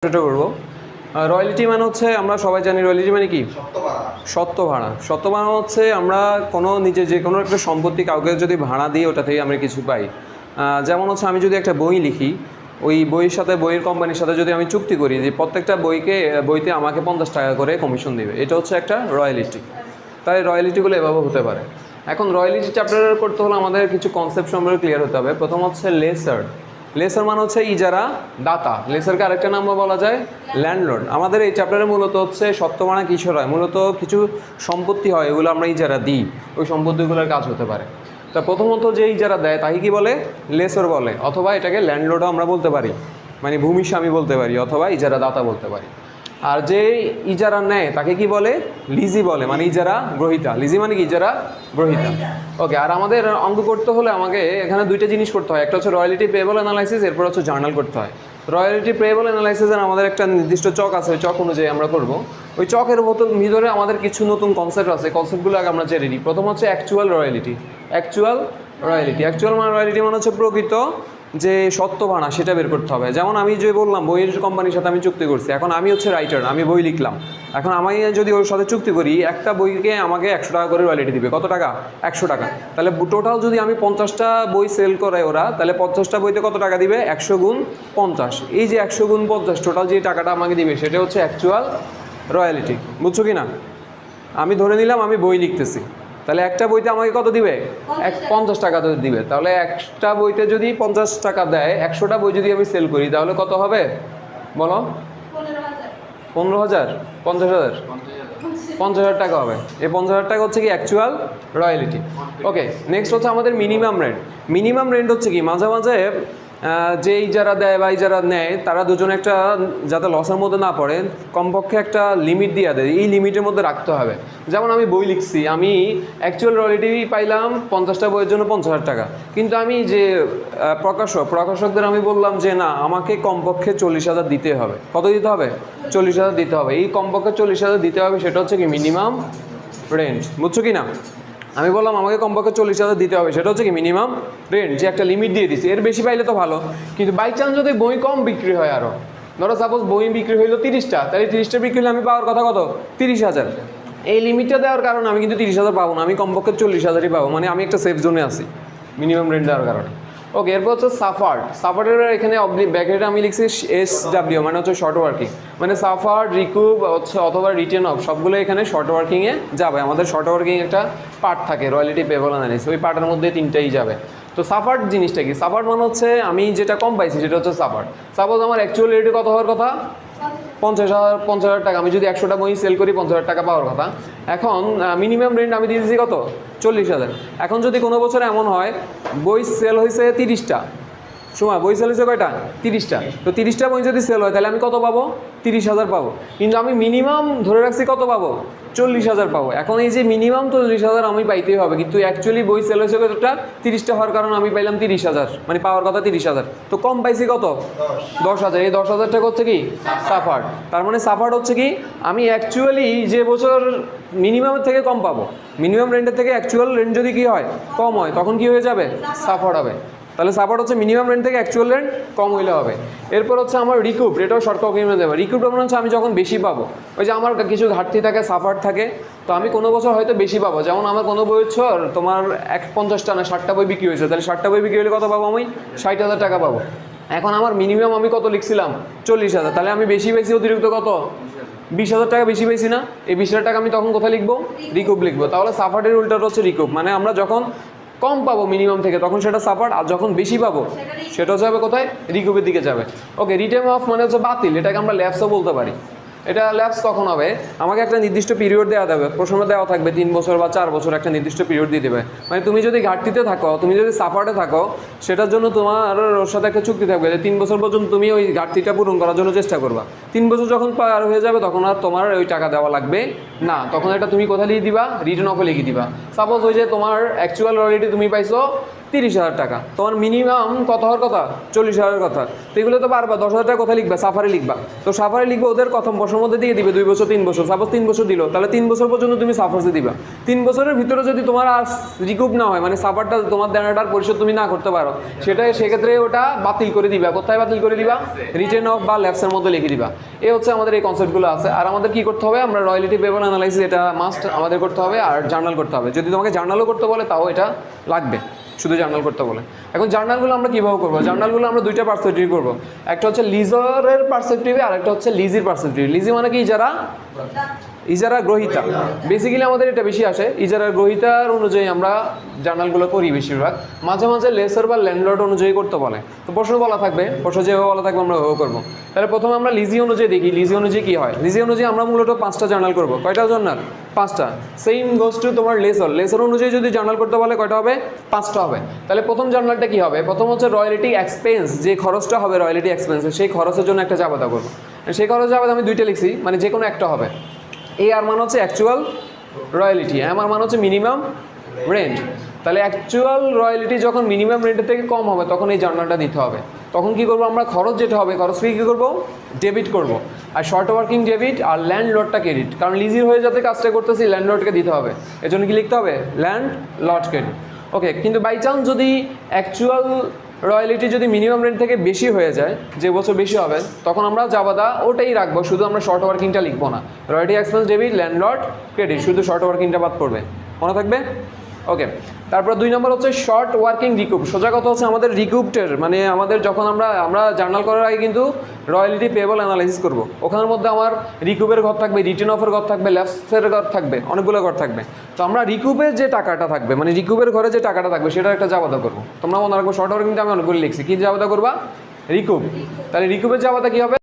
এটা করব রয়্যালিটি মানে হচ্ছে আমরা সবাই জানি রয়্যালিটি মানে কি সত্ত্ব ভাড়া। সত্ত্ব ভাড়া হচ্ছে আমরা কোনো নিজে যে কোনো একটা সম্পত্তি কাউকে যদি ভাড়া দিই ওটা থেকে আমরা কিছু পাই। যেমন হচ্ছে আমি যদি একটা বই লিখি, ওই বইয়ের সাথে বইয়ের কোম্পানির সাথে যদি আমি চুক্তি করি যে প্রত্যেকটা বইতে আমাকে 50 টাকা করে কমিশন দেবে, এটা হচ্ছে একটা রয়্যালিটি। তাই রয়্যালিটিগুলো এভাবে হতে পারে। এখন রয়্যালিটি চ্যাপ্টার করতে হলে আমাদের কিছু কনসেপ্ট সম্পর্কে ক্লিয়ার হতে হবে। প্রথম হচ্ছে লেসার। লেসার মানে হচ্ছে ইজারা দাতা। লেসারকে আরেকটা নাম বলা যায় ল্যান্ডলর্ড। আমাদের এই চ্যাপ্টারে মূলত হচ্ছে সত্ত্ব ভাড়া কিসের হয়, মূলত কিছু সম্পত্তি হয়, এগুলো আমরা ইজারা দিই, ওই সম্পত্তিগুলোর কাজ হতে পারে। তা প্রথমত যে ইজারা দেয় তাকে কি বলে? লেসর বলে, অথবা এটাকে ল্যান্ডলর্ডও আমরা বলতে পারি, মানে ভূমিস্বামী বলতে পারি, অথবা ইজারা দাতা বলতে পারি। আর যে ইজারা নেয় তাকে কি বলে? লিজি বলে, মানে ইজারা গ্রহীতা। লিজি মানে কি? ইজারা গ্রহীতা। ওকে, আর আমাদের অঙ্ক করতে হলে আমাকে এখানে দুইটা জিনিস করতে হয়, একটা হচ্ছে রয়্যালিটি পেয়েবল অ্যানালাইসিস, এরপর হচ্ছে জার্নাল করতে হয়। রয়্যালিটি পেয়েবল অ্যানালাইসিসের আমাদের একটা নির্দিষ্ট চক আছে, ওই চক অনুযায়ী আমরা করব। ওই চকের ভিতরে আমাদের কিছু নতুন কনসেপ্ট আছে, কনসেপ্টগুলো আগে আমরা জেনে নিই। প্রথম হচ্ছে অ্যাকচুয়াল রয়্যালিটি। অ্যাকচুয়াল রয়্যালিটি মানে হচ্ছে প্রকৃত যে সত্ত্ব ভাড়া সেটা বের করতে হবে। যেমন আমি যে বললাম বইয়ের কোম্পানির সাথে আমি চুক্তি করছি, এখন আমি হচ্ছে রাইটার, আমি বই লিখলাম। এখন আমি যদি ওর সাথে চুক্তি করি, একটা বইকে আমাকে 100 টাকা করে রয়্যালিটি দিবে। কত টাকা? 100 টাকা। তাহলে টোটাল যদি আমি 50টা বই সেল করে ওরা, তাহলে 50টা বইতে কত টাকা দিবে? 100 গুণ 50। এই যে 100 গুণ 50 টোটাল যে টাকাটা আমাকে দিবে সেটা হচ্ছে অ্যাকচুয়াল রয়্যালিটি। বুঝছো কি না? আমি ধরে নিলাম আমি বই লিখতেছি, তাহলে একটা বইতে আমাকে কত দিবে? 50 টাকা দিবে। তাহলে একটা বইতে যদি 50 টাকা দেয়, 100টা বই যদি আমি সেল করি, তাহলে কত হবে বলো? 15,000 50,000 50,000 টাকা হবে। এই 50,000 টাকা হচ্ছে কি অ্যাকচুয়াল রয়্যালিটি। ওকে, নেক্সট হচ্ছে আমাদের মিনিমাম রেন্ট। মিনিমাম রেন্ট হচ্ছে কি, মাঝে মাঝে যেই যারা দেয় বা যারা নেয় তারা দুজনে একটা, যাতে লসের মধ্যে না পড়ে, কমপক্ষে একটা লিমিট দিয়ে দেয়, এই লিমিটের মধ্যে রাখতে হবে। যেমন আমি বই লিখছি, আমি অ্যাকচুয়াল রয়্যালিটি পাইলাম 50টা বইয়ের জন্য 50,000 টাকা, কিন্তু আমি যে প্রকাশকদের আমি বললাম যে না, আমাকে কমপক্ষে 40,000 দিতে হবে। কত দিতে হবে? 40,000 দিতে হবে। এই কমপক্ষে 40,000 দিতে হবে, সেটা হচ্ছে কি মিনিমাম রেন্ট। বুঝছো কি না? আমি বললাম আমাকে কমপক্ষে 40,000 দিতে হবে, সেটা হচ্ছে কি মিনিমাম রেন্ট, যে একটা লিমিট দিয়ে দিচ্ছি। এর বেশি পাইলে তো ভালো, কিন্তু বাই চান্স যদি বই কম বিক্রি হয়, আরও ধরো সাপোজ বই বিক্রি হইলো 30টা, তাহলে 30টা বিক্রি হলে আমি পাওয়ার কথা কত? 30,000। এই লিমিটটা দেওয়ার কারণে আমি কিন্তু 30,000 পাবো না, আমি কমপক্ষে 40,000ই পাবো, মানে আমি একটা সেফ জোনে আছি মিনিমাম রেন্ট দেওয়ার কারণে। ওকে, এরপর হচ্ছে সাফার্ড। সাফার্ডের এখানে ব্যাকেটে আমি লিখছি SW, মানে হচ্ছে শর্ট ওয়ার্কিং, মানে সাফার্ড, রিকুপ হচ্ছে অথবা রিটেন অফ, সবগুলো এখানে শর্ট ওয়ার্কিংয়ে যাবে। আমাদের শর্ট ওয়ার্কিং একটা পার্ট থাকে রয়্যালিটি পেয়েবল অ্যানালাইসিস, ওই পার্টের মধ্যে 3টাই যাবে। তো সাফার্ড জিনিসটা কি? সাফার্ড মানে হচ্ছে আমি যেটা কম পাইছি সেটা হচ্ছে সাফার্ড। সাপোজ আমার অ্যাকচুয়াল রেট কত হওয়ার কথা? 50,000 টাকা। আমি যদি 100টা বই সেল করি 50,000 টাকা পাওয়ার কথা। এখন মিনিমাম রেন্ট আমি দিয়েছি কত? 40,000। এখন যদি কোনো বছর এমন হয় বই সেল হয়েছে 30টা, সময় বই সেল হয়েছে কয়টা? 30টা। তো 30টা বই যদি সেল হয়, তাহলে আমি কত পাবো? 30,000 পাবো। কিন্তু আমি মিনিমাম ধরে রাখছি কত পাবো? 40,000 পাবো। এখন এই যে মিনিমাম 40,000 আমি পাইতেই হবে, কিন্তু অ্যাকচুয়ালি বই সেল হয়েছে কতটা? 30টা হওয়ার কারণে আমি পাইলাম 30,000, মানে পাওয়ার কথা 30,000। তো কম পাইছি কত? 10,000। এই 10,000 টাকা হচ্ছে কি সাফার্ড। তার মানে সাফার্ড হচ্ছে কি, আমি অ্যাকচুয়ালি যে বছর মিনিমামের থেকে কম পাবো, মিনিমাম রেন্টের থেকে অ্যাকচুয়াল রেন্ট যদি কি হয়, কম হয়, তখন কি হয়ে যাবে? সাফার্ড হবে। তাহলে সাফার্ড হচ্ছে মিনিমাম রেন্ট থেকে অ্যাকচুয়াল রেন্ট কম হইলে হবে। এরপর হচ্ছে আমার রিকুপ, এটাও শর্ট ওয়ার্কিংয়ে দেবে। রিকুপ মানে হচ্ছে আমি যখন বেশি পাবো, ওই যে আমার কিছু ঘাটতি থাকে, সাফার্ড থাকে, তো আমি কোনো বছর হয়তো বেশি পাবো। যেমন আমার কোনো বই হচ্ছে তোমার 50টা না 60টা বই বিক্রি হয়েছে, তাহলে 60টা বই বিক্রি হলে কত পাবো? আমি 60,000 টাকা পাবো। এখন আমার মিনিমাম আমি কত লিখছিলাম? 40,000, তাহলে আমি বেশি পাইছি অতিরিক্ত কত? 20,000 টাকা বেশি পাইছি না? এই 20,000 টাকা আমি তখন কোথায় লিখবো? রিকুপ লিখবো। তাহলে সাফার্ডের উল্টাটা হচ্ছে রিকুপ, মানে আমরা যখন কম পাবো মিনিমাম থেকে তখন সেটা সাফার্ড, আর যখন বেশি পাবো সেটা যাবে কোথায়? রিকুপের দিকে যাবে। ওকে, রিটেন অফ মানে হচ্ছে বাতিল, এটাকে আমরা ল্যাপসও বলতে পারি। এটা ল্যাপস কখন হবে? আমাকে একটা নির্দিষ্ট পিরিয়ড দেওয়া দেবে, প্রশ্ন দেওয়া থাকবে 3 বছর বা 4 বছর, একটা নির্দিষ্ট পিরিয়ড দিয়ে দেবে। মানে তুমি যদি ঘাটতিতে থাকো, তুমি যদি সাফার্ডে থাকো, সেটার জন্য তোমার ওর সাথে একটা চুক্তি থাকবে যে 3 বছর পর্যন্ত তুমি ওই ঘাটতিটা পূরণ করার জন্য চেষ্টা করবা। 3 বছর যখন পার হয়ে যাবে তখন আর তোমার ওই টাকা দেওয়া লাগবে না, তখন এটা তুমি কোথায় লিখে দিবা? রিটেন অফে লিখে দিবা। সাপোজ ওই যে তোমার অ্যাকচুয়াল রয়্যালিটি তুমি পাইছো 30,000 টাকা। তোমার মিনিমাম কত হওয়ার কথা? 40,000 কথা। তো এগুলো তো পারবা, 10,000 টাকা কোথায় লিখবা? সাফারে লিখবা। তো সাফারে লিখবে, ওদের প্রথম বছরের মধ্যে দিয়ে দিবে 2 বছর 3 বছর। সাপোজ 3 বছর দিল, তাহলে 3 বছর পর্যন্ত তুমি সাফার্সে দিবা। 3 বছরের ভিতরে যদি তোমার আর রিকুপ না হয়, মানে সাফারটা তোমার দেনাটার পরিশোধ তুমি না করতে পারো, সেক্ষেত্রে ওটা বাতিল করে দিবা। কোথায় বাতিল করে দিবা? রিটেন অফ বা ল্যাপসের মধ্যে লিখে দিবা। এই হচ্ছে আমাদের এই কনসেপ্টগুলো আছে। আর আমাদের কি করতে হবে? আমরা রয়্যালিটি পেবল অ্যানালাইসিস এটা মাস্ট আমাদের করতে হবে, আর জার্নাল করতে হবে। যদি তোমাকে জার্নালও করতে বলে তাও এটা লাগবে, শুধু জার্নাল করতে বলে। এখন জার্নালগুলো আমরা কীভাবে করবো? জার্নালগুলো আমরা দুইটা পার্সপেক্টিভ করবো। একটা হচ্ছে লিজারের পার্সপেক্টিভে, আর একটা হচ্ছে লিজির পার্সপেক্টিভ। লিজি মানে কি? ইজারা গ্রহিতা। বেসিক্যালি আমাদের এটা বেশি আসে, ইজারা গ্রহিতার অনুযায়ী আমরা জার্নালগুলো করি বেশিরভাগ। মাঝে মাঝে লেসার বা ল্যান্ডলর্ড অনুযায়ী করতে বলে, তো প্রশ্ন বলা থাকবে, প্রশ্ন যেভাবে বলা থাকবে আমরা ওভাবে করবো। তাহলে প্রথমে আমরা লিজি অনুযায়ী দেখি, লিজি অনুযায়ী কী হয়। লিজি অনুযায়ী আমরা মূলত 5টা জার্নাল করবো। কয়টা জার্নাল? 5টা। সেম গোজ টু তোমার লেসার অনুযায়ী যদি জার্নাল করতে বলে কয়টা হবে? 5টা হবে। তাহলে প্রথম জার্নালটা কী হবে? প্রথম হচ্ছে রয়্যালিটি এক্সপেন্স, যে খরচটা হবে রয়্যালিটি এক্সপেন্সে, সেই খরচের জন্য একটা জাবেদা করবো। সেই খরচ জাবেদা আমি 2টা লিখছি, মানে যে কোনো একটা হবে। আর মান হচ্ছে অ্যাকচুয়াল রয়্যালিটি, আমার মান হচ্ছে মিনিমাম রেন্ট। তাহলে অ্যাকচুয়াল রয়্যালিটি যখন মিনিমাম রেন্টের থেকে কম হবে তখন এই জার্নালটা দিতে হবে। তখন কি করবো আমরা? খরচ যেটা হবে, খরচ ফি কী করবো? ডেবিট করবো। আর শর্ট ওয়ার্কিং ডেবিট, আর ল্যান্ডলর্ডটা ক্রেডিট। কারণ লিজির হয়ে যাতে কাজটা করতেছি, ল্যান্ডলর্ডকে দিতে হবে। এজন্য কি লিখতে হবে? Landlord credit. ওকে, কিন্তু বাই চান্স যদি অ্যাকচুয়াল রয়্যালিটি যদি মিনিমাম রেন্ট থেকে বেশি হয়ে যায়, যে বছর বেশি হবে, তখন আমরা জাবাদা ওটাই রাখবো, শুধু আমরা শর্ট ওয়ার্কিংটা লিখবো না। Royalty expense debit, landlord credit, শুধু শর্ট ওয়ার্কিংটা বাদ পড়বে, মনে থাকবে? ওকে, তারপর 2 নম্বর হচ্ছে শর্ট ওয়ার্কিং রিকুপ। সোজা কথা হচ্ছে আমাদের রিকুপটের, মানে আমাদের যখন আমরা জার্নাল করার আগে কিন্তু রয়্যালিটি পেবল অ্যানালাইসিস করবো। ওখানের মধ্যে আমার রিকুপের ঘর থাকবে, রিটেন অফের ঘর থাকবে, ল্যাপসের ঘর থাকবে, অনেকগুলো ঘর থাকবে। তো আমরা রিকুপের যে টাকাটা থাকবে, মানে রিকুপের ঘরে যে টাকাটা থাকবে, সেটা একটা জাবাদা করবো। তোমরা মনে রাখবো, শর্ট ওয়ার্কিংটা আমি অনেকগুলো লিখছি। কী জাবাদা করবা? রিকুপ। তাহলে রিকুপের জাবাদা কী হবে?